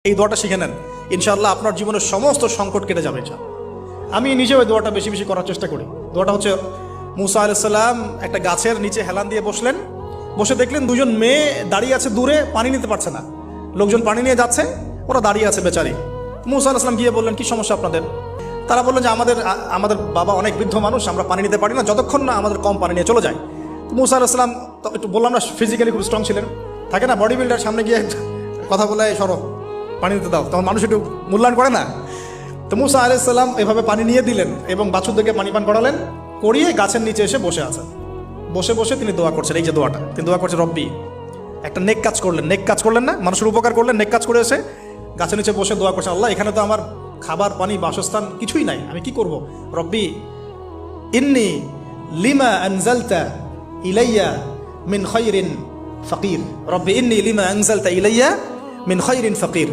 এই দোয়াটা শিখে নেন, ইনশাআল্লাহ আপনার জীবনের সমস্ত সংকট কেটে যাবে। আমি নিজেও এই দোয়াটা বেশি বেশি করার চেষ্টা করি। দোয়াটা হচ্ছে, মুসা আলাইহিস সালাম একটা গাছের নিচে হেলান দিয়ে বসলেন, বসে দেখলেন দুজন মেয়ে দাঁড়িয়ে আছে দূরে, পানি নিতে পারছে না, লোকজন পানি নিয়ে যাচ্ছে, ওরা দাঁড়িয়ে আছে বেচারি। মুসা আলাইহিস সালাম গিয়ে বললেন, কি সমস্যা আপনাদের? তারা বললেন যে আমাদের বাবা অনেক বৃদ্ধ মানুষ, আমরা পানি নিতে পারি না যতক্ষণ না আমাদের কম পানি নিয়ে চলে যায়। তো মুসা আলাইহিস সালাম তো একটু বললাম না, ফিজিক্যালি খুব স্ট্রং ছিলেন, থাকে না বডি বিল্ডার, সামনে গিয়ে কথা বলে সরো পানি দিতে দাও, তখন মানুষ একটু মূল্যায়ন করে না। তো মুসা আলাইহিস সালাম এভাবে পানি নিয়ে দিলেন এবং বাছুরদেরকে পানি পান করালেন, করিয়ে গাছের নিচে এসে বসে আছেন। বসে বসে তিনি দোয়া করছেন, এই যে দোয়াটা তিনি দোয়া করছেন, রব্বি, একটা নেক কাজ করলেন না, মানুষের উপকার করলেন, নেক কাজ করে এসে গাছের নিচে বসে দোয়া করছেন, আল্লাহ এখানে তো আমার খাবার পানি বাসস্থান কিছুই নাই, আমি কি করব? রব্বি ইন্নি লিমা আনজালতা ইলাইয়া মিন খায়রিন ফাকির, রব্বি ইন্নি লিমা আনজালতা ইলাইয়া মিন খায়রিন ফাকির।